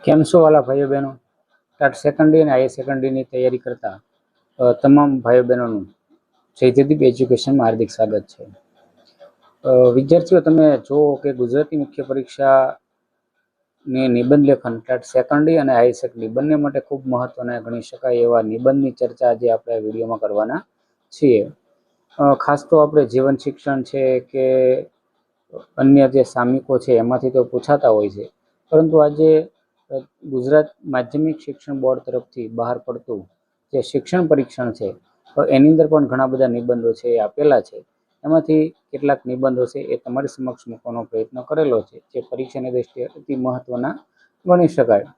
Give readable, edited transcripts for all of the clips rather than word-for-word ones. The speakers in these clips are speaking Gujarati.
કેમ છો વાલા ભાઈઓ બહેનો? ટાટ સેકન્ડરી અને આઈ સેકન્ડરીની તૈયારી કરતા તમામ ભાઈઓ બહેનોનું જયદીપ એજ્યુકેશનમાં હાર્દિક સ્વાગત છે. વિદ્યાર્થીઓ, તમે જુઓ કે ગુજરાતી મુખ્ય પરીક્ષાની નિબંધ લેખન ટાટ સેકન્ડરી અને આઈ સેકન્ડરી બંને માટે ખૂબ મહત્વના ગણી શકાય એવા નિબંધની ચર્ચા આજે આપણે વિડીયોમાં કરવાના છીએ. ખાસ તો આપણે જીવન શિક્ષણ છે કે અન્ય જે સામયિકો છે એમાંથી તો પૂછાતા હોય છે, પરંતુ આજે ગુજરાત માધ્યમિક શિક્ષણ બોર્ડ તરફથી બહાર પડતું જે શિક્ષણ પરીક્ષણ છે એની અંદર પણ ઘણા બધા નિબંધો છે એ આપેલા છે. એમાંથી કેટલાક નિબંધો છે એ તમારી સમક્ષ મૂકવાનો પ્રયત્ન કરેલો છે, જે પરીક્ષાની દ્રષ્ટિએ અતિ મહત્વના ગણી શકાય.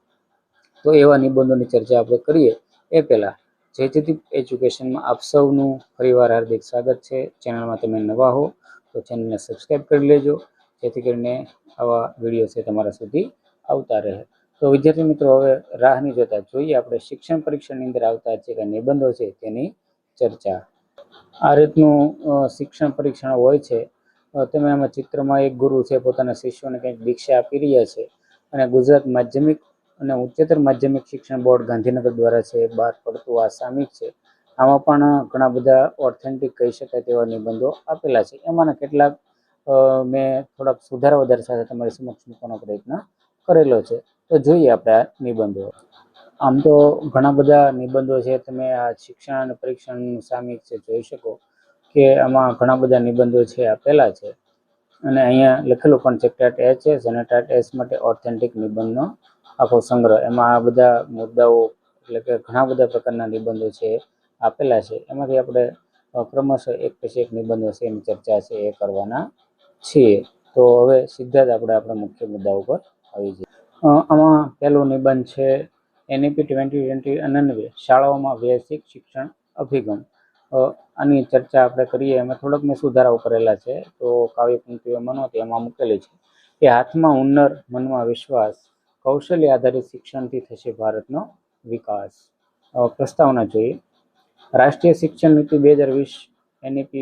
તો એવા નિબંધોની ચર્ચા આપણે કરીએ એ પહેલાં જયદીપ એજ્યુકેશનમાં આપ સૌનું ફરીવાર હાર્દિક સ્વાગત છે. ચેનલમાં તમે નવા હો તો ચેનલને સબસ્ક્રાઈબ કરી લેજો, જેથી કરીને આવા વિડીયો છે તમારા સુધી આવતા રહે. તો વિદ્યાર્થી મિત્રો, હવે રાહ નહીં જોતા જોઈએ આપણે શિક્ષણ પરીક્ષાની અંદર આવતા જે કાંઈ નિબંધો છે તેની ચર્ચા. આ રીતનું શિક્ષણ પરીક્ષણ હોય છે. તમે આમાં ચિત્રમાં એક ગુરુ છે પોતાના શિષ્યોને કંઈક દીક્ષા આપી રહ્યા છે, અને ગુજરાત માધ્યમિક અને ઉચ્ચતર માધ્યમિક શિક્ષણ બોર્ડ ગાંધીનગર દ્વારા છે બહાર પડતું આ સામયિક છે. આમાં પણ ઘણા બધા ઓથેન્ટિક કહી શકાય તેવા નિબંધો આપેલા છે. એમાંના કેટલાક મેં થોડાક સુધારા વધારા સાથે તમારી સમક્ષ મૂકવાનો પ્રયત્ન કરેલો છે. તો જોઈએ આપણે આ નિબંધો. આમ તો ઘણા બધા નિબંધો છે, તમે આ શિક્ષણ અને પરીક્ષણનું સામયિક છે જોઈ શકો કે આમાં ઘણા બધા નિબંધો છે આપેલા છે, અને અહીંયા લખેલું પણ છે ટાટ એચ અને ટાટ એસ માટે ઓથેન્ટિક નિબંધનો આખો સંગ્રહ. એમાં આ બધા મુદ્દાઓ એટલે કે ઘણા બધા પ્રકારના નિબંધો છે આપેલા છે. એમાંથી આપણે ક્રમશઃ એક પછી એક નિબંધો છે એની ચર્ચા છે એ કરવાના છીએ. તો હવે સીધા જ આપણે આપણા મુખ્ય મુદ્દા ઉપર આવી જઈએ. આમાં પહેલો નિબંધ છે NEP 2020 અનન્વય શાળાઓમાં વ્યવસાયિક શિક્ષણ અભિગમ. આની ચર્ચા આપણે કરીએ. એમાં થોડાક મેં સુધારાઓ કરેલા છે, તો કાવ્ય પંક્તિઓ મનોતી એમાં મૂકેલી છે કે હાથમાં હુનર, મનમાં વિશ્વાસ, કૌશલ્ય આધારિત શિક્ષણથી થશે ભારતનો વિકાસ. પ્રસ્તાવના જોઈએ. રાષ્ટ્રીય શિક્ષણ નીતિ 2020 NEP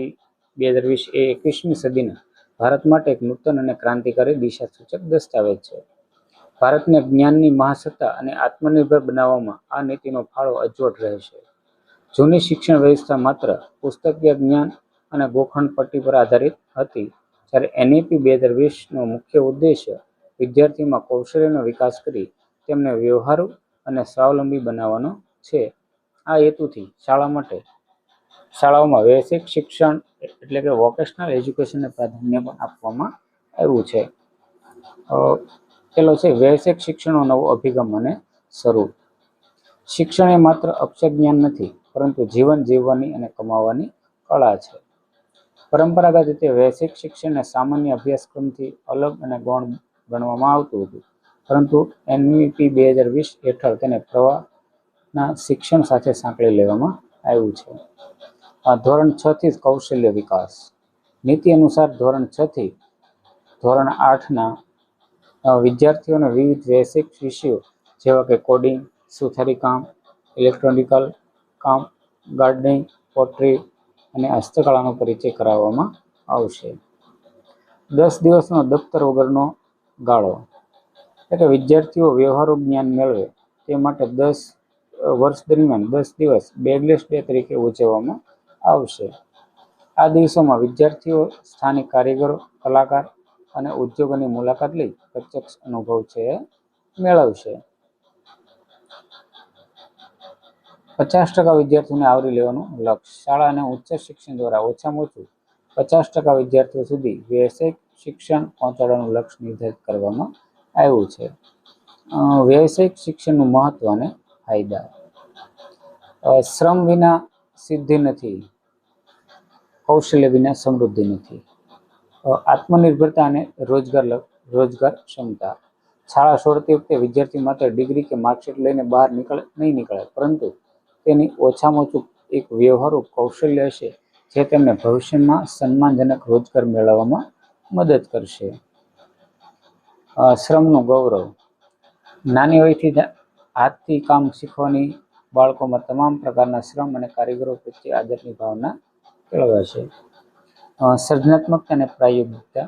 2020 એ 21મી સદીના ભારત માટે એક નૂતન અને ક્રાંતિકારી દિશા સૂચક દસ્તાવેજ છે. ભારતને જ્ઞાનની મહાસત્તા અને આત્મનિર્ભર બનાવવામાં આ નીતિનો ફાળો અજોડ રહેશે. જૂની શિક્ષણ વ્યવસ્થા માત્ર પુસ્તકીય જ્ઞાન અને ગોખણ પટ્ટી પર આધારિત હતી, જ્યારે NEP 2020નો મુખ્ય ઉદ્દેશ્ય વિદ્યાર્થીઓમાં કૌશલ્યનો વિકાસ કરી તેમને વ્યવહારુ અને સ્વાવલંબી બનાવવાનો છે. આ હેતુથી શાળાઓમાં વ્યવસાયિક શિક્ષણ એટલે કે વોકેશનલ એજ્યુકેશનને પ્રાધાન્ય પણ આપવામાં આવ્યું છે. પેલો છે વ્યવસાયિક શિક્ષણનો નવો અભિગમ અને સ્વરૂપ. શિક્ષણ એ માત્ર અક્ષર જ્ઞાન નથી, પરંતુ જીવન જીવવાની અને કમાવાની કળા છે. પરંપરાગત રીતે વ્યવસાયિક શિક્ષણને સામાન્ય અભ્યાસક્રમથી અલગ અને ગૌણ ગણવામાં આવતું હતું, પરંતુ NEP 2020 હેઠળ તેને પ્રવાહના શિક્ષણ સાથે સાંકળી લેવામાં આવ્યું છે. ધોરણ 6 થી કૌશલ્ય વિકાસ. નીતિ અનુસાર ધોરણ 6 થી ધોરણ 8ના વિદ્યાર્થીઓને વિવિધ વ્યવસાયિક વિષયો જેવા કે કોડિંગ, સુથારીકામ, ઇલેક્ટ્રોનિકલ કામ, ગાર્ડનિંગ, પોટ્રી અને હસ્તકળાનો પરિચય કરાવવામાં આવશે. 10 દિવસનો દફતર વગરનો ગાળો. એટલે કે વિદ્યાર્થીઓ વ્યવહારુ જ્ઞાન મેળવે તે માટે વર્ષ દરમિયાન 10 દિવસ બેગલેસ ડે તરીકે ઉજવવામાં આવશે. આ દિવસોમાં વિદ્યાર્થીઓ સ્થાનિક કારીગરો, કલાકાર અને ઉદ્યોગોની મુલાકાત લઈ પ્રત્યક્ષ અનુભવ છે મેળવશે. 50% વિદ્યાર્થીઓને આવરી લેવાનું લક્ષ્ય. શાળા અને ઉચ્ચ શિક્ષણ દ્વારા ઓછામાં ઓછું 50% વિદ્યાર્થીઓ સુધી વ્યવસાયિક શિક્ષણ પહોંચાડવાનું લક્ષ્ય નિર્ધારિત કરવામાં આવ્યું છે. વ્યવસાયિક શિક્ષણનું મહત્વ અને ફાયદા. શ્રમ વિના સિદ્ધિ નથી, કૌશલ્ય વિના સમૃદ્ધિ નથી. આત્મનિર્ભરતા અને રોજગાર ક્ષમતા. શાળા છોડતી વખતે વિદ્યાર્થી માત્ર ડિગ્રી કે માર્કશીટ લઈને બહાર નહીં નીકળે, પરંતુ તેની ઓછામાં ઓછું એક વ્યવહારુ કૌશલ્ય હશે જે તેમને ભવિષ્યમાં સન્માનજનક રોજગાર મેળવવામાં મદદ કરશે. શ્રમનું ગૌરવ. નાની વયથી હાથથી કામ શીખવાની બાળકોમાં તમામ પ્રકારના શ્રમ અને કારીગરો પ્રત્યે આદરની ભાવના કેળવાશે. સર્જનાત્મકતા અને પ્રાયોગિકતા.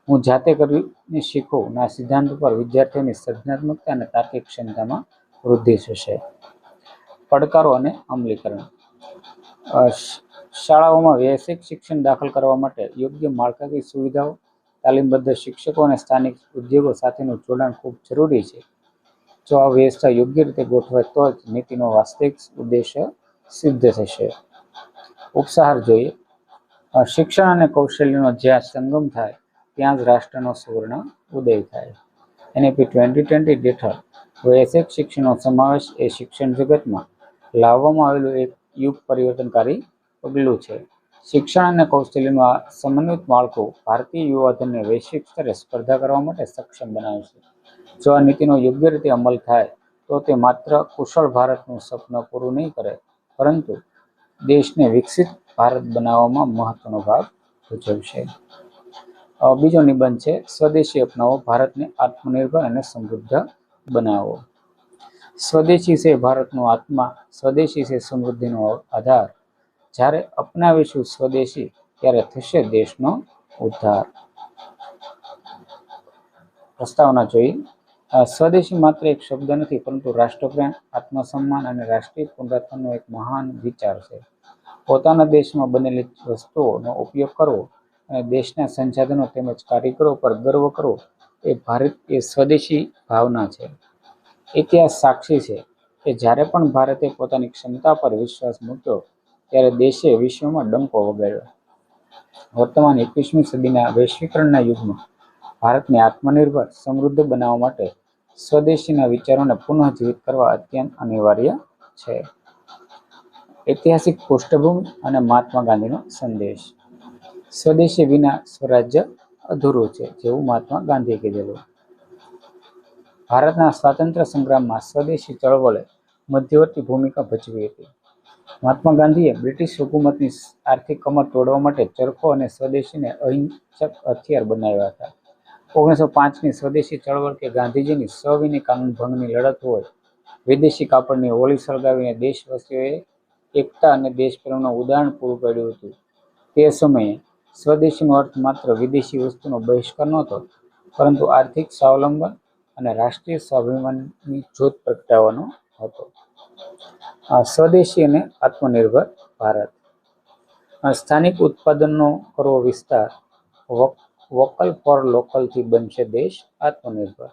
હું જાતે કરીને શીખું ના સિદ્ધાંત પર વિદ્યાર્થીઓની સર્જનાત્મકતા અને તાર્કિક ક્ષમતામાં વૃદ્ધિ થશે. પડકારો અને અમલીકરણ. શાળાઓમાં વ્યવસાયિક શિક્ષણ દાખલ કરવા માટે યોગ્ય માળખાકીય સુવિધાઓ, તાલીમબદ્ધ શિક્ષકો અને સ્થાનિક ઉદ્યોગો સાથેનું જોડાણ ખૂબ જરૂરી છે. જો આ વ્યવસ્થા યોગ્ય રીતે ગોઠવાય તો જ નીતિનો વાસ્તવિક ઉદ્દેશ્ય સિદ્ધ થશે. ઉપસાર જોઈએ. શિક્ષણ અને કૌશલ્યનો જ્યાં સંગમ થાય ત્યાં જ રાષ્ટ્રનો સુવર્ણ ઉદય થાય. NEP 2020 હેઠળ વ્યવસાયિક શિક્ષણનો સમાવેશ એ શિક્ષણ જગતમાં લાવવામાં આવેલું એક યુગ પરિવર્તનકારી પગલું છે. શિક્ષણ અને કૌશલ્યનું આ સમન્વિત માળખું ભારતીય યુવાધનને વૈશ્વિક સ્તરે સ્પર્ધા કરવા માટે સક્ષમ બનાવે છે. જો આ નીતિનો યોગ્ય રીતે અમલ થાય તો તે માત્ર કુશળ ભારતનું સપનું પૂરું નહીં કરે, પરંતુ દેશને વિકસિત ભારત બનાવવામાં મહત્વનો ભાગ ભજવશે. બીજો નિબંધ છે સ્વદેશી અપનાવો, ભારતને આત્મનિર્ભર અને સમૃદ્ધ બનાવો. સ્વદેશી છે ભારતનો આત્મા, સ્વદેશી છે સમૃદ્ધિનો આધાર. જ્યારે અપનાવીશું સ્વદેશી ત્યારે થશે દેશનો ઉદ્ધાર. પ્રસ્તાવના જોઈએ. સ્વદેશી માત્ર એક શબ્દ નથી, પરંતુ રાષ્ટ્રપ્રેમ, આત્મસન્માન અને રાષ્ટ્રીય પુનરુત્થાનનો એક મહાન વિચાર છે. પોતાના દેશમાં બનેલી વસ્તુઓનો ઉપયોગ કરવો અને દેશના સંસાધનો તેમજ કારીગરો પર ગર્વ કરવો એ ભારતીય સ્વદેશી ભાવના છે. ઇતિહાસ સાક્ષી છે કે જ્યારે પણ ભારતે પોતાની ક્ષમતા પર વિશ્વાસ મૂક્યો ત્યારે દેશે વિશ્વમાં ડંકો વગાડ્યો. વર્તમાન 21મી સદીના વૈશ્વિકરણના યુગમાં ભારતને આત્મનિર્ભર, સમૃદ્ધ બનાવવા માટે સ્વદેશીના વિચારોને પુનઃજીવિત કરવા અત્યંત અનિવાર્ય છે. ઐતિહાસિક પૃષ્ઠભૂમિ અને મહાત્મા ગાંધીનો સંદેશ. સ્વદેશી વિના સ્વરાજ્ય અધૂરું છે, જેવું મહાત્મા ગાંધીએ કીધેલું. ભારતના સ્વાતંત્ર્ય સંગ્રામમાં સ્વદેશી ચળવળે મધ્યવર્તી ભૂમિકા ભજવી હતી. મહાત્મા ગાંધીએ બ્રિટિશ હુકુમતની આર્થિક કમર તોડવા માટે ચરખો અને સ્વદેશીને અહિંસક હથિયાર બનાવ્યા હતા. 1905ની સ્વદેશી ચળવળ કે ગાંધીજીની સવિનય કાનૂન ભંગની લડત હોય, વિદેશી કાપડની હોળી સળગાવીને દેશવાસીઓએ એકતા અને દેશપ્રેમનું ઉદાહરણ પૂરું પાડ્યું હતું. તે સમયે સ્વદેશીનો અર્થ માત્ર વિદેશી વસ્તુનો બહિષ્કાર નહોતો, પરંતુ આર્થિક સ્વાવલંબન અને રાષ્ટ્રીય સ્વાભિમાનની જ્યોત પ્રગટાવવાનો હતો. સ્વદેશી અને આત્મનિર્ભર ભારત. સ્થાનિક ઉત્પાદનનો કરવો વિસ્તાર. વોકલ ફોર લોકલથી બનશે દેશ આત્મનિર્ભર.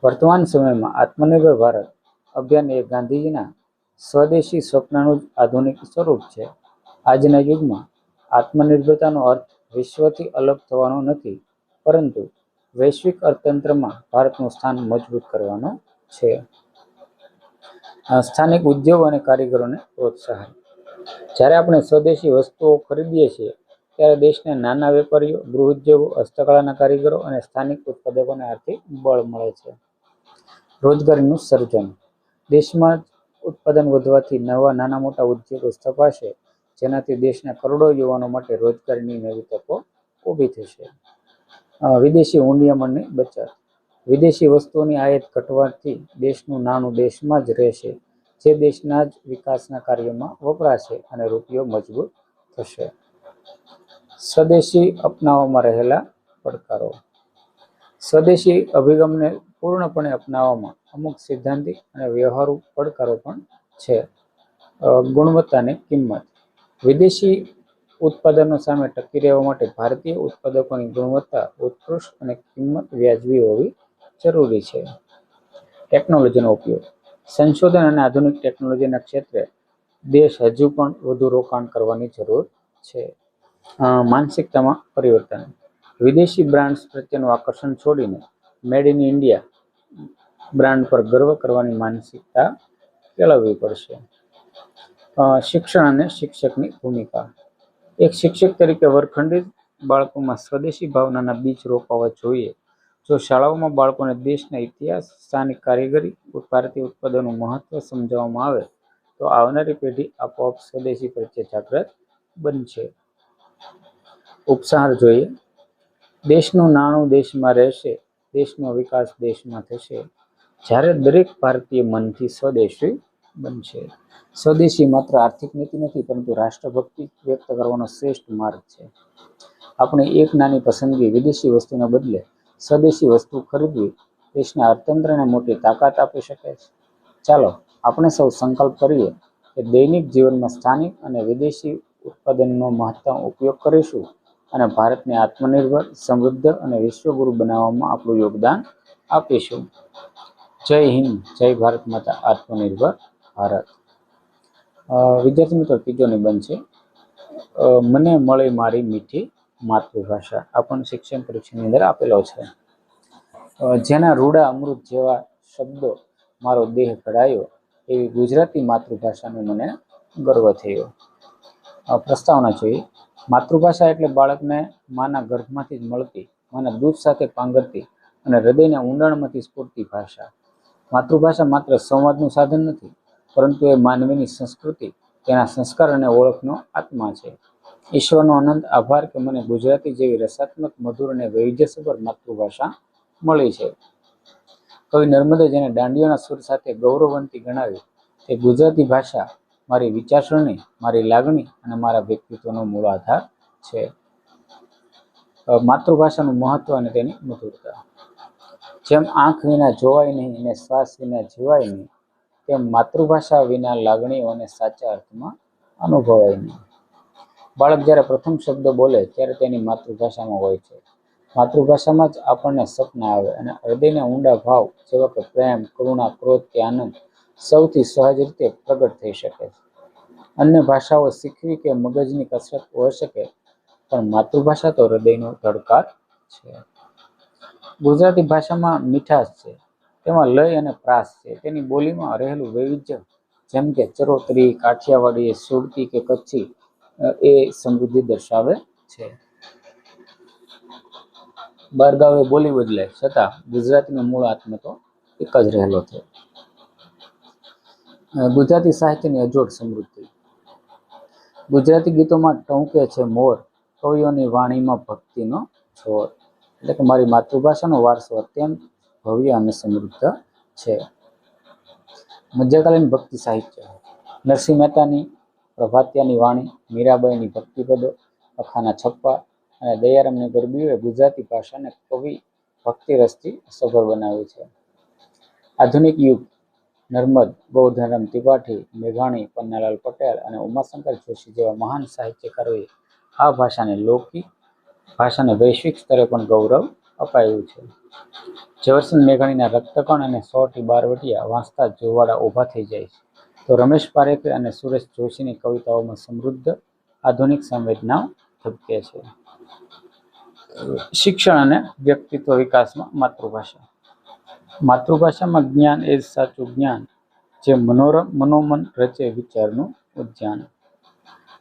વર્તમાન સમયમાં આત્મનિર્ભર ભારત અભિયાન એ ગાંધીજીના સ્વદેશી સ્વપ્નનું જ આધુનિક સ્વરૂપ છે. આજના યુગમાં આત્મનિર્ભરતાનો અર્થ વિશ્વથી અલગ થવાનો નથી, પરંતુ વૈશ્વિક અર્થતંત્રમાં ભારતનું સ્થાન મજબૂત કરવાનો છે. સ્થાનિક ઉદ્યોગો અને કારીગરોને પ્રોત્સાહન. જ્યારે આપણે સ્વદેશી વસ્તુઓ ખરીદીએ છીએ ત્યારે દેશના નાના વેપારીઓ, ગૃહ ઉદ્યોગો, હસ્તકળાના કારીગરો અને સ્થાનિક ઉત્પાદકોને આર્થિક બળ મળે છે. રોજગારીનું સર્જન. દેશમાં ઉત્પાદન વધવાથી નવા નાના મોટા ઉદ્યોગો સ્થપાશે, જેનાથી દેશના કરોડો યુવાનો માટે રોજગારીની નવી તકો ઊભી થશે. વિદેશી હુંડિયામણની બચત. વિદેશી વસ્તુઓની આયાત ઘટવાથી દેશનું નાણું દેશમાં જ રહેશે, જે દેશના જ વિકાસના કાર્યોમાં વપરાશે અને રૂપિયો મજબૂત થશે. સ્વદેશી અપનાવવામાં રહેલા પડકારો. સ્વદેશી અભિગમને પૂર્ણપણે અપનાવવામાં અમુક સૈદ્ધાંતિક અને વ્યવહારુ પડકારો પણ છે. ગુણવત્તાની કિંમત. વિદેશી ઉત્પાદનો સામે ટકી રહેવા માટે ભારતીય ઉત્પાદકોની ગુણવત્તા ઉત્કૃષ્ટ અને કિંમત વ્યાજબી હોવી જરૂરી છે. ટેકનોલોજીનો ઉપયોગ. સંશોધન અને આધુનિક ટેકનોલોજીના ક્ષેત્રે દેશ હજુ પણ વધુ રોકાણ કરવાની જરૂર છે. માનસિકતામાં પરિવર્તન. વિદેશી બ્રાન્ડ્સ પ્રત્યેનું આકર્ષણ છોડીને મેડ ઇન ઇન્ડિયા બ્રાન્ડ પર ગર્વ કરવાની માનસિકતા કેળવવી પડશે. શિક્ષણ અને શિક્ષકની ભૂમિકા. એક શિક્ષક તરીકે વર્ગખંડિત બાળકોમાં સ્વદેશી ભાવનાના બીજ રોપાવા જોઈએ. જો શાળાઓમાં બાળકોને દેશના ઇતિહાસ, સ્થાનિક કારીગરી, ભારતીય ઉત્પાદનનું મહત્વ સમજાવવામાં આવે તો આવનારી પેઢી આપોઆપ સ્વદેશી પ્રત્યે જાગૃત બનશે. ઉપસાર જોઈએ. દેશનું નાણું દેશમાં રહેશે, દેશનો વિકાસ દેશમાં થશે, જ્યારે દરેક ભારતીય મનથી સ્વદેશી બનશે. સ્વદેશી માત્ર આર્થિક નીતિ નથી, પરંતુ રાષ્ટ્રભક્તિ વ્યક્ત કરવાનો શ્રેષ્ઠ માર્ગ છે. આપણી એક નાની પસંદગી વિદેશી વસ્તુને બદલે સ્વદેશી વસ્તુ ખરીદવી દેશના અર્થતંત્રને મોટી તાકાત આપી શકે છે. ચાલો આપણે સૌ સંકલ્પ કરીએ કે દૈનિક જીવનમાં સ્થાનિક અને વિદેશી ઉત્પાદનનો મહત્તમ ઉપયોગ કરીશું અને ભારતને આત્મનિર્ભર, સમૃદ્ધ અને વિશ્વગુરુ બનાવવામાં આપણું યોગદાન આપીશું. જય હિન્દ, જય ભારત માતા, આત્મનિર્ભર ભારત. વિદ્યાર્થી મિત્રો, ત્રીજો નિબંધ છે મને મળી મારી મીઠી માતૃભાષા. આ પણ શિક્ષણ પરીક્ષાની અંદર આપેલો છે. જેના રૂડા અમૃત જેવા શબ્દો મારો દેહ ઘડાયો, એવી ગુજરાતી માતૃભાષાનો મને ગર્વ થયો. પ્રસ્તાવના જોઈએ. માતૃભાષા એટલે બાળકને માના ગર્ભમાંથી જ મળતી, માના દૂધ સાથે પાંગરતી અને હૃદયના ઊંડાણમાંથી સ્ફૂર્તી ભાષા. માતૃભાષા માત્ર સંવાદનું સાધન નથી, પરંતુ એ માનવીની સંસ્કૃતિ, તેના સંસ્કાર અને ઓળખનો આત્મા છે. ઈશ્વરનો અનંત આભાર કે મને ગુજરાતી જેવી રસાત્મક, મધુર અને વૈવિધ્યસભર માતૃભાષા મળી છે. કવિ નર્મદે જેને દાંડીઓના સુર સાથે ગૌરવવંતી ગણાવી, તે ગુજરાતી ભાષા મારી વિચારસરણી, મારી લાગણી અને મારા વ્યક્તિત્વનો મૂળ આધાર છે. માતૃભાષાનું મહત્વ અને તેની મધુરતા. જેમ આંખ વિના જોવાય નહીં અને શ્વાસ વિના જીવાય નહીં, તેમ માતૃભાષા વિના લાગણીઓને સાચા અર્થમાં અનુભવાય નહીં. બાળક જ્યારે પ્રથમ શબ્દ બોલે ત્યારે તેની માતૃભાષામાં હોય છે. માતૃભાષામાં જ આપણને સપના આવે અને હૃદયના ઊંડા ભાવ જેવા કે પ્રેમ, કરુણા, ક્રોધ કે આનંદ સૌથી સહજ રીતે પ્રગટ થઈ શકે છે. અન્ય ભાષાઓ શીખવી કે મગજની કસરત હોઈ શકે, પણ માતૃભાષા તો હૃદયનો ધડકાર છે. ગુજરાતી ભાષામાં મીઠાશ છે, તેમાં લય અને પ્રાસ છે. તેની બોલીમાં રહેલું વૈવિધ્ય, જેમ કે ચરોતરી, કાઠિયાવાડી, સુરતી કે કચ્છી, એ સમૃદ્ધિ દર્શાવે છે. બારગાવે બોલી બદલાય, છતાં ગુજરાતીનો મૂળ આત્મા તો એક જ રહેલો છે. ગુજરાતી સાહિત્યની અજોડ સમૃદ્ધિ. ગુજરાતી ગીતોમાં ટહુકે છે મોર, કવિઓની વાણીમાં ભક્તિનો જોર. એટલે કે મારી માતૃભાષાનો વારસો અત્યંત ભવ્ય અને સમૃદ્ધ છે. મધ્યકાલીન ભક્તિ સાહિત્ય. નરસિંહ મહેતાની પ્રભાતિયાની વાણી, મીરાબાઈની ભક્તિપદો, અખાના છપ્પા અને દયારામની ગરબીઓએ ગુજરાતી ભાષાને કવિ ભક્તિ રસથી સભર બનાવી છે. આધુનિક યુગ. નર્મદ, ગોવર્ધનરામ ત્રિપાઠી, મેઘાણી, પન્નાલાલ પટેલ અને ઉમાશંકર જોશી જેવા મહાન સાહિત્યકારોએ આ ભાષાને વૈશ્વિક સ્તરે પણ ગૌરવ અપાયું છે. ઝવેરચંદ મેઘાણીના રક્તકણ અને 100 થી 12 વટિયા વાંચતા જ જોવાળા ઊભા થઈ જાય છે, તો રમેશ પારેખ અને સુરેશ જોશીની કવિતાઓમાં સમૃદ્ધ આધુનિક સંવેદનાઓ ઝબકે છે. શિક્ષણ અને વ્યક્તિત્વ વિકાસમાં માતૃભાષા. માતૃભાષામાં જ્ઞાન એ જ સાચું જ્ઞાન, જે મનોમન રચે વિચારનું ઉદ્યાન.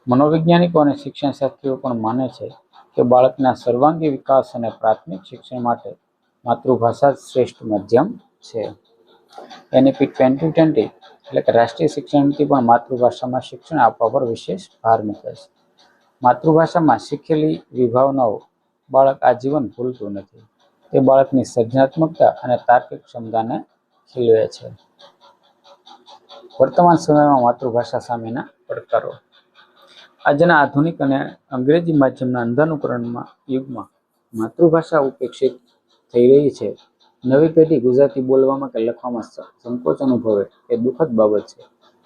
મનોવૈજ્ઞાનિકો અને શિક્ષણશાસ્ત્રીઓ પણ માને છે કે બાળકના સર્વાંગી વિકાસ અને પ્રાથમિક શિક્ષણ માટે માતૃભાષા જ શ્રેષ્ઠ માધ્યમ છે. NEP 2020 એટલે કે રાષ્ટ્રીય શિક્ષણ નીતિ પણ માતૃભાષામાં શિક્ષણ આપવા પર વિશેષ ભાર મૂકે છે. માતૃભાષામાં શીખેલી વિભાવનાઓ બાળક આજીવન ભૂલતું નથી. તે બાળકની સર્જનાત્મકતા અને તાર્કિક ક્ષમતાને ખીલવે છે. વર્તમાન સમયમાં માતૃભાષા સામેના પડકારો. આજના આધુનિક અને અંગ્રેજી માધ્યમના અંધાનુકરણમાં યુગમાં માતૃભાષા ઉપેક્ષિત થઈ રહી છે. નવી પેઢી ગુજરાતી બોલવામાં કે લખવામાં સંકોચ અનુભવે એ દુઃખદ બાબત છે.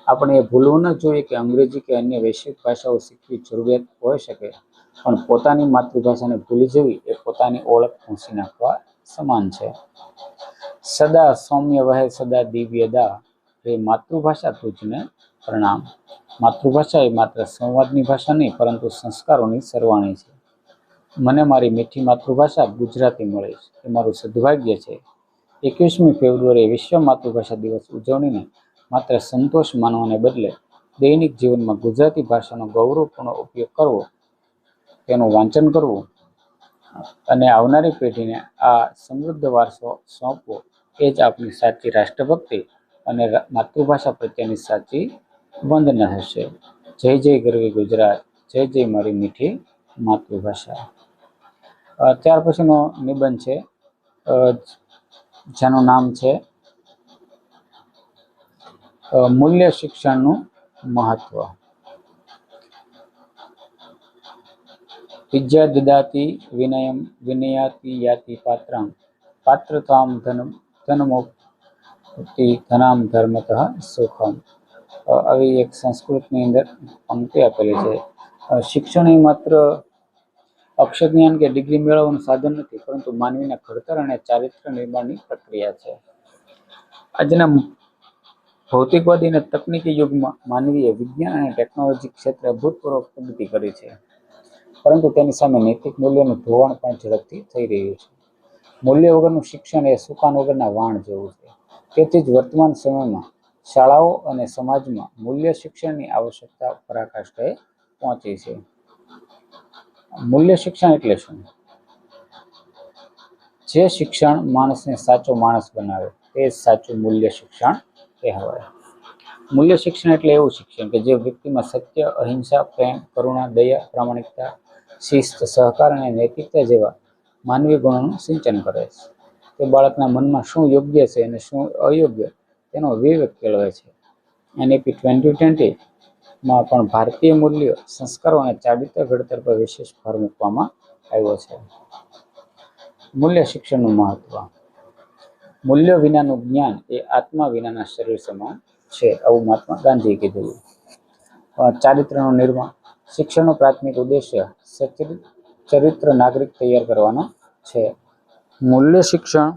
આપણે એ ભૂલવું ન જોઈએ કે અંગ્રેજી કે અન્ય વૈશ્વિક ભાષાઓ શીખવી જરૂરિયાત હોઈ શકે, પણ પોતાની માતૃભાષાને ભૂલી જવી એ પોતાની ઓળખ ભૂંસી નાખવા સમાન છે. સદા સૌમ્ય વહે સદા દિવ્યદા, રે માતૃભાષા તુજને પ્રણામ. માતૃભાષા એ માત્ર સંવાદની ભાષા નહીં, પરંતુ સંસ્કારોની સરવાણી છે. મને મારી મીઠી માતૃભાષા ગુજરાતી મળી છે, એ મારું સદભાગ્ય છે. 21મી ફેબ્રુઆરીએ વિશ્વ માતૃભાષા દિવસ ઉજવણીને માત્ર સંતોષ માનવાને બદલે દૈનિક જીવનમાં ગુજરાતી ભાષાનો ગૌરવપૂર્ણ ઉપયોગ કરવો, તેનું વાંચન કરવું અને આવનારી પેઢીને આ સમૃદ્ધ વારસો સોંપવો, એ જ આપણી સાચી રાષ્ટ્રભક્તિ અને માતૃભાષા પ્રત્યેની સાચી વંદના હશે. જય જય ગરવી ગુજરાત, જય જય મારી મીઠી માતૃભાષા. ત્યાર પછીનો નિબંધ છે જેનું નામ છે મૂલ્ય શિક્ષણનું મહત્વ. વિદ્યા દદાતિ વિનયમ વિનયાતિ યાતિ પાત્રામ પાત્રતામ ધનમોક્તિ ધનામ ધર્મતઃ સુખમ. આવી એક સંસ્કૃતની અંદર પંક્તિ આપેલી છે. શિક્ષણ એ માત્ર અક્ષર જ્ઞાન કે ડિગ્રી મેળવવાનું સાધન નથી, પરંતુ માનવીના ઘડતર અને ચારિત્ર નિર્માણની પ્રક્રિયા છે. આજના ભૌતિકવાદી અને તકનીકી યુગમાં માનવીએ વિજ્ઞાન અને ટેકનોલોજી ક્ષેત્રે અભૂતપૂર્વ પ્રગતિ કરી છે, પરંતુ તેની સામે નૈતિક મૂલ્યોનું ધોવાણ પણ ઝડપથી થઈ રહ્યું છે. મૂલ્ય વગરનું શિક્ષણ એ સુકાન વગરના વાણ જેવું છે. તેથી જ વર્તમાન સમયમાં શાળાઓ અને સમાજમાં મૂલ્ય શિક્ષણની આવશ્યકતા પરાકાષ્ઠાએ પહોંચી છે. મૂલ્ય શિક્ષણ એટલે શું? જે શિક્ષણ માણસને સાચો માણસ બનાવે તે જ સાચું મૂલ્ય શિક્ષણ કહેવાય. મૂલ્ય શિક્ષણ એટલે એવું શિક્ષણ કે જે વ્યક્તિમાં સત્ય, અહિંસા, પ્રેમ, કરુણા, દયા, પ્રામાણિકતા, શિસ્ત, સહકાર અને નૈતિકતા જેવા માનવીય ગુણોનું સિંચન કરે છે. તે બાળકના મનમાં શું યોગ્ય છે અને શું અયોગ્ય તેનો વિવેક કેળવે છે. NEP 2020માં પણ ભારતીય મૂલ્યો, સંસ્કારો અને ચારિત્ર ઘડતર પર વિશેષ ભાર મૂકવામાં આવ્યો છે. મૂલ્ય શિક્ષણનું મહત્વ. મૂલ્યો વિનાનું જ્ઞાન એ આત્મા વિનાના શરીર સમાન છે, આવું મહાત્મા ગાંધીએ કીધું. ચારિત્રનું નિર્માણ. શિક્ષણનો પ્રાથમિક ઉદ્દેશ્ય ચરિત્ર નાગરિક તૈયાર કરવાનો છે. મૂલ્ય શિક્ષણથી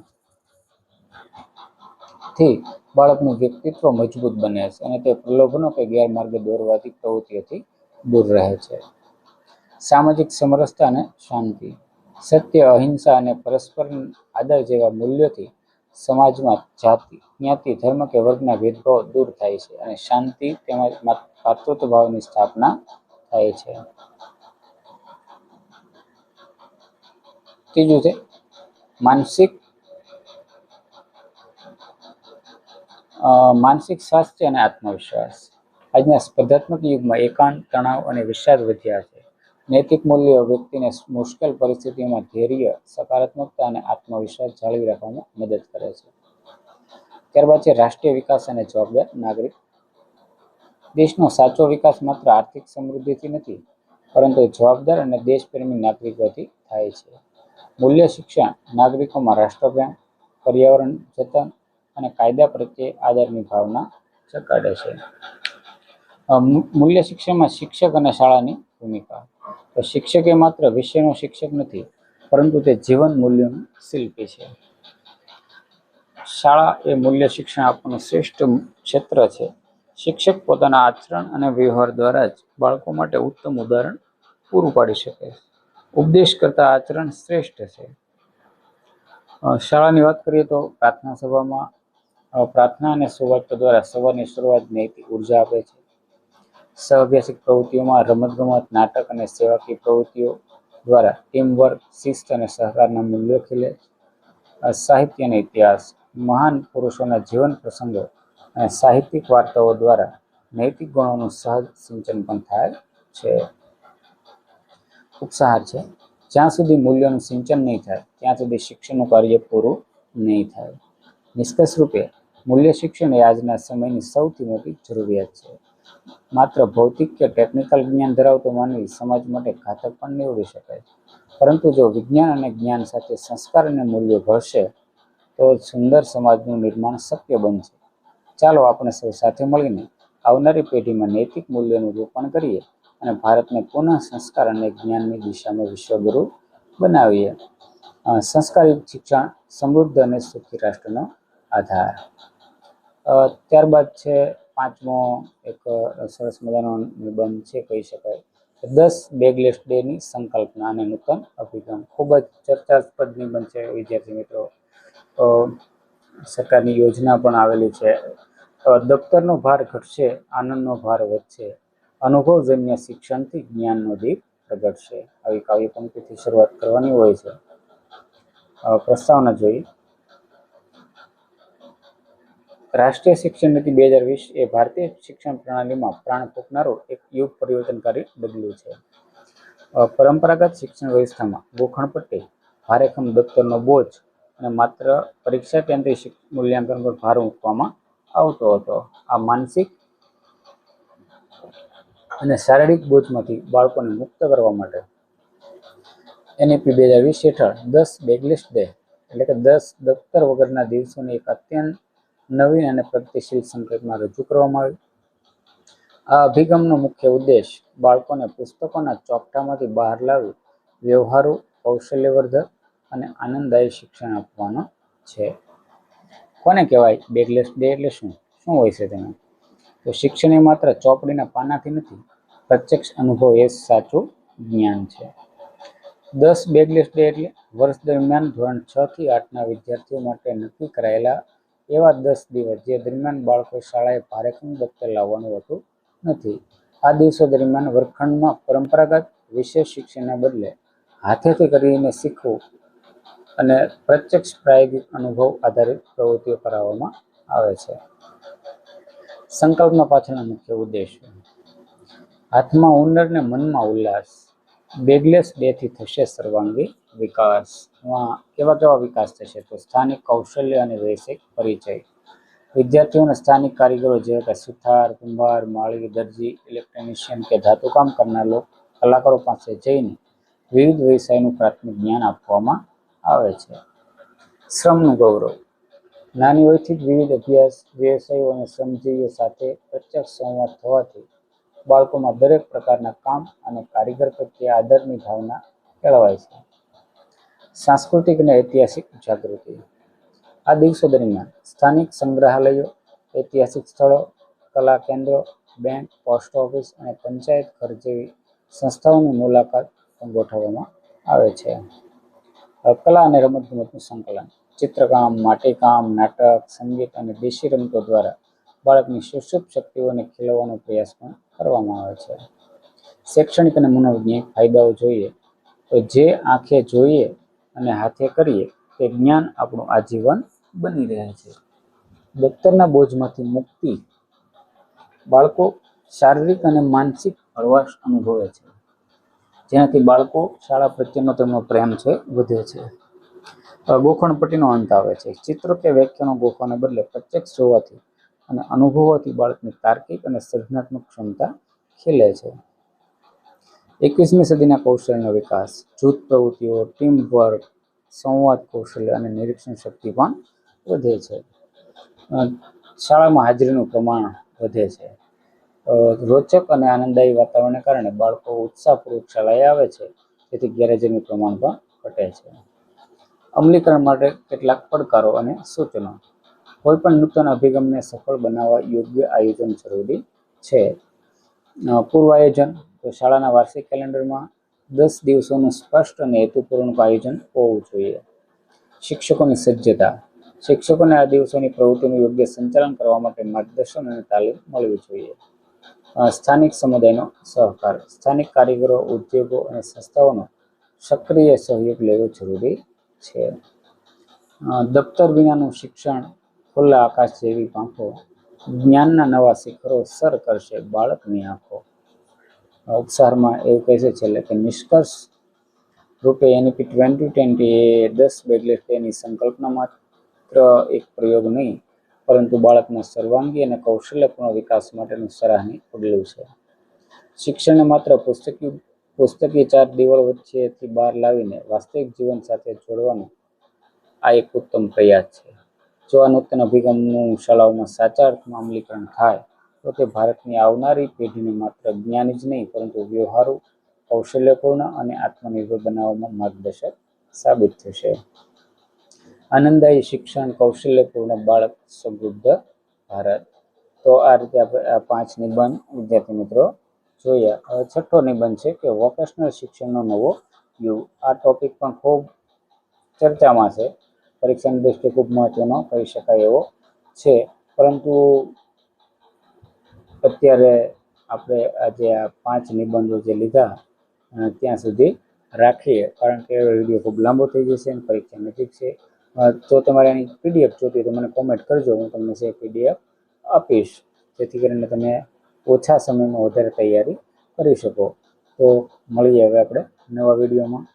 બાળકનું વ્યક્તિત્વ મજબૂત બને છે અને તે પ્રલોભનો કે ગેરમાર્ગે દોરવાથી પ્રવૃત્તિઓથી દૂર રહે છે. સામાજિક સમરસતા અને શાંતિ. સત્ય, અહિંસા અને પરસ્પર આદર જેવા મૂલ્યોથી સમાજમાં જાતિ, જ્ઞાતિ, ધર્મ કે વર્ગના ભેદભાવ દૂર થાય છે અને શાંતિ તેમજ ભાતૃત્વભાવની સ્થાપના થાય છે. ત્રીજું છે માનસિક સ્વાસ્થ્ય અને આત્મવિશ્વાસ. આજના સ્પર્ધાત્મક યુગમાં એકાંત, તણાવ અને વિષાદ વધ્યા છે. નૈતિક મૂલ્યો વ્યક્તિને મુશ્કેલ પરિસ્થિતિઓમાં ધૈર્ય, સકારાત્મકતા અને આત્મવિશ્વાસ જાળવી રાખવામાં મદદ કરે છે. ત્યારબાદ છે રાષ્ટ્રીય વિકાસ અને જવાબદાર નાગરિક. દેશનો સાચો વિકાસ માત્ર આર્થિક સમૃદ્ધિથી નથી, પરંતુ જવાબદાર અને દેશપ્રેમી નાગરિકોથી થાય છે. મૂલ્ય શિક્ષણ નાગરિકોમાં રાષ્ટ્રપ્રેમ, પર્યાવરણ જતન અને કાયદા પ્રત્યે આદરની ભાવના જગાડે છે. મૂલ્ય શિક્ષણમાં શિક્ષક અને શાળાની ભૂમિકા. તો શિક્ષક એ માત્ર વિષયનો શિક્ષક નથી, પરંતુ તે જીવન મૂલ્યોનું શિલ્પી છે. શાળા એ મૂલ્ય શિક્ષણ આપવાનું શ્રેષ્ઠ ક્ષેત્ર છે. શિક્ષક પોતાના આચરણ અને વ્યવહાર દ્વારા જ બાળકો માટે ઉત્તમ ઉદાહરણ પૂરું પાડી શકે છે. ઉપદેશ કરતા આચરણ શ્રેષ્ઠ છે. શાળાની વાત કરીએ તો પ્રાર્થના સભામાં પ્રાર્થના અને સુવાક્ય દ્વારા સવારની શરૂઆત નૈતિક ઉર્જા આપે છે. સહઅભ્યાસિક પ્રવૃત્તિઓમાં રમતગમત, નાટક અને સેવાકીય પ્રવૃત્તિઓ દ્વારા ટીમવર્ક, શિસ્ત અને સહકારના મૂલ્યો ખીલે. સાહિત્ય અને ઇતિહાસ. મહાન પુરુષોના જીવન પ્રસંગો અને સાહિત્યિક વાર્તાઓ દ્વારા નૈતિક ગુણોનું સહજ સિંચન પણ થાય છે. ઉપસાર છે. જ્યાં સુધી મૂલ્યોનું સિંચન નહીં થાય ત્યાં સુધી શિક્ષણનું કાર્ય પૂરું નહીં થાય. નિષ્કર્ષ રૂપે મૂલ્ય શિક્ષણ એ આજના સમયની સૌથી મોટી જરૂરિયાત છે. માત્ર ભૌતિક કે ટેકનિકલ જ્ઞાન ધરાવતો માનવી સમાજ માટે ઘાતક પણ નીવડી શકાય, પરંતુ જો વિજ્ઞાન અને જ્ઞાન સાથે સંસ્કાર અને મૂલ્યો ભળશે તો સુંદર સમાજનું નિર્માણ શક્ય બનશે. ચાલો આપણે સૌ સાથે મળીને આવનારી પેઢીમાં નૈતિક મૂલ્યોનું રોપણ કરીએ અને ભારતને પુનઃ સંસ્કાર અને જ્ઞાનની દિશામાં વિશ્વગુરુ બનાવીએ. સંસ્કારયુક્ત શિક્ષણ સમૃદ્ધ અને સુખી રાષ્ટ્રનો આધાર. ત્યારબાદ છે પાંચમો એક સરસ મજાનો નિબંધ છે, કહી શકાય 10 બેગલેસ ડેની સંકલ્પના અને નૂતન અભિગમ. ખૂબ જ ચર્ચાસ્પદ નિબંધ છે વિદ્યાર્થી મિત્રો. સરકારની યોજના પણ આવેલી છે. દફતરનો ભાર ઘટશે, આનંદનો ભાર વધશે, અનુભવજન્ય શિક્ષણથી જ્ઞાનનો દીપ પ્રગટશે. આવી કાવ્ય પંક્તિથી શરૂઆત કરવાની હોય છે. પ્રસ્તાવના જોઈએ. રાષ્ટ્રીય શિક્ષણ નીતિ 2020 એ ભારતીય શિક્ષણ પ્રણાલીમાં પ્રાણ ફૂંકનારું એક યુગ પરિવર્તનકારી ડગલું છે. પરંપરાગત શિક્ષણ વ્યવસ્થામાં ગોખણપટ્ટી, ભારેખમ દફતરનો બોજ અને માત્ર પરીક્ષા કેન્દ્રિત મૂલ્યાંકન પર ભાર મૂકવામાં આવતો હતો. આ માનસિક અને શારીરિક બોજમાંથી બાળકોને મુક્ત કરવા માટે NEP 2020 હેઠળ 10 બેગલેસ ડે એટલે કે 10 દફતર વગરના દિવસોની એક અત્યંત નવીન અને પ્રગતિશીલ સંકલ્પના રજૂ કરવામાં આવી. આ અભિગમનો મુખ્ય ઉદ્દેશ બાળકોને પુસ્તકોના ચોકઠામાંથી બહાર લાવી વ્યવહારુ, કૌશલ્યવર્ધક અને આનંદદાયી શિક્ષણ આપવાનો છે. કોને કહેવાય બેગલેસ ડે એટલે શું હોય છે તેમાં? તો શિક્ષણ એ માત્ર ચોપડીના પાનાથી નથી, પ્રત્યક્ષ અનુભવ એ સાચું જ્ઞાન છે. 10 બેગલેસ ડે એટલે વર્ષ દરમિયાન ધોરણ 6 થી 8ના વિદ્યાર્થીઓ માટે નક્કી કરાયેલા એવા 10 દિવસ જે દરમિયાન બાળકોએ શાળાએ ભારેખમ દફતર લાવવાનું હોતું નથી. આ દિવસો દરમિયાન વર્ગખંડમાં પરંપરાગત વિષય શિક્ષણને બદલે હાથેથી કરીને શીખવું અને પ્રત્યક્ષ પ્રાયોગિક અનુભવ આધારિત પ્રવૃત્તિઓ કરાવવામાં આવે છે. સંકલ્પના પાછળના મુખ્ય ઉદ્દેશો: હાથમાં હુનર ને મનમાં ઉલ્લાસ. બેગલેસ ડેથી થશે સર્વાંગી વિકાસ. કેવા વિકાસ થશે? તો સ્થાનિક કૌશલ્ય અને વૈશ્વિક પરિચય. વિદ્યાર્થીઓને સ્થાનિક કારીગરો જેવા કે સુથાર, કુંભાર, માળી, દરજી, ઇલેક્ટ્રિશિયન કે ધાતુકામ કરનાર કલાકારો પાસે જઈને વિવિધ વ્યવસાયનું પ્રાથમિક જ્ઞાન આપવામાં આવે છે. શ્રમનું ગૌરવ. નાની વયથી જ વિવિધ અભ્યાસ, વ્યવસાયો અને શ્રમજીવીઓ સાથે પ્રત્યક્ષ સંવાદ થવાથી બાળકોમાં દરેક પ્રકારના કામ અને કારીગર પ્રત્યે આદરની ભાવના કેળવાય છે. સાંસ્કૃતિક અને ઐતિહાસિક જાગૃતિ. આ દિવસો દરમિયાન સ્થાનિક સંગ્રહાલયો, ઐતિહાસિક સ્થળો, કલા કેન્દ્રો, બેંક, પોસ્ટ ઓફિસ અને પંચાયત ઘર જેવી સંસ્થાઓની મુલાકાત ગોઠવવામાં આવે છે. કલા અને રમતગમતનું સંકલન. ચિત્રકામ, માટીકામ, નાટક, સંગીત અને દેશી રમતો દ્વારા બાળકની સુષુપ્ત શક્તિઓને ખીલવવાનો પ્રયાસ પણ કરવામાં આવે છે. શૈક્ષણિક અને મનોવૈજ્ઞાનિક ફાયદાઓ જોઈએ તો જે આંખે જોઈએ અને હાથે કરીએ તે જ્ઞાન આપણું આજીવન બની રહે છે. દફતરના બોજમાંથી મુક્તિ. બાળકો શારીરિક અને માનસિક હળવાશ અનુભવે છે, જેનાથી બાળકો શાળા પ્રત્યેનો તેમનો પ્રેમ છે વધે છે. ગોખણપટ્ટીનો અંત આવે છે. ચિત્રો કે વ્યાખ્યાનો ગોખવાને બદલે પ્રત્યક્ષ જોવાથી અને અનુભવવાથી બાળકની તાર્કિક અને સર્જનાત્મક ક્ષમતા ખીલે છે. 21મી સદીના કૌશલ્યનો વિકાસ. જૂથ પ્રવૃત્તિઓ, ટીમ વર્ક, સંવાદ કૌશલ્ય અને નિરીક્ષણ શક્તિ પણ વધે છે. શાળામાં હાજરીનું પ્રમાણ વધે છે. રોચક અને આનંદદાયી વાતાવરણને કારણે બાળકો ઉત્સાહપૂર્વક શાળાએ આવે છે, તેથી ગેરહાજરીનું પ્રમાણ પણ ઘટે છે. અમલીકરણ માટે કેટલાક પડકારો અને સૂચનો. કોઈપણ નૂતન અભિગમને સફળ બનાવવા યોગ્ય આયોજન જરૂરી છે. પૂર્વ આયોજન. તો શાળાના વાર્ષિક કેલેન્ડરમાં 10 દિવસોનું સ્પષ્ટ અને હેતુપૂર્વક આયોજન હોવું જોઈએ. શિક્ષકોની સજ્જતા. શિક્ષકોને આ દિવસોની પ્રવૃત્તિનું યોગ્ય સંચાલન કરવા માટે માર્ગદર્શન અને તાલીમ મળવી જોઈએ. સ્થાનિક સમુદાયનો સહકાર. સ્થાનિક કારીગરો, ઉદ્યોગો અને સંસ્થાઓનો સક્રિય સહયોગ લેવો જરૂરી છે. દફતર વિનાનું શિક્ષણ, ખુલ્લા આકાશ જેવી પાંખો, જ્ઞાનના નવા શિખરો સર કરશે બાળકની આંખો. ઉપસારમાં એવું કહે છે છેલ્લે કે નિષ્કર્ષ રૂપે NEP 2020 એ 10 બેગલેસ ડેની સંકલ્પના માત્ર એક પ્રયોગ નહીં, પરંતુ બાળકના સર્વાંગી અને કૌશલ્યપૂર્ણ વિકાસ માટેનું સરાહનીય પગલું છે. શિક્ષણને માત્ર પુસ્તકીય ચાર દિવાલો વચ્ચેથી બહાર લાવીને વાસ્તવિક જીવન સાથે જોડવાનો આ એક ઉત્તમ પ્રયાસ છે. જો આ નૂતન અભિગમનું શાળાઓમાં સાચા અર્થમાં અમલીકરણ થાય તો તે ભારતની આવનારી પેઢીને માત્ર જ્ઞાની જ નહીં, પરંતુ વ્યવહારુ, કૌશલ્યપૂર્ણ અને આત્મનિર્ભર બનાવવામાં માર્ગદર્શક સાબિત થશે. આનંદદાયી શિક્ષણ, કૌશલ્યપૂર્ણ બાળક, સમૃદ્ધ ભારત. તો આ રીતે આપણે આ 5 નિબંધ વિદ્યાર્થી મિત્રો જોઈએ. હવે છઠ્ઠો નિબંધ છે કે વોકેશનલ શિક્ષણનો નવો યુગ. આ ટોપિક પણ ખૂબ ચર્ચામાં છે, પરીક્ષાની દ્રષ્ટિએ ખૂબ મહત્વનો કહી શકાય એવો છે. પરંતુ અત્યારે આપણે આજે આ 5 નિબંધો જે લીધા ત્યાં સુધી રાખીએ, કારણ કે વિડીયો ખૂબ લાંબો થઈ જશે અને પરીક્ષા નજીક છે. જો તમારે એની PDF જોતી તો મને કોમેન્ટ કરજો, હું તમને છે PDF આપીશ, જેથી કરીને તમે ઓછા સમયમાં વધારે તૈયારી કરી શકો. તો મળીએ હવે આપણે નવા વિડીયોમાં.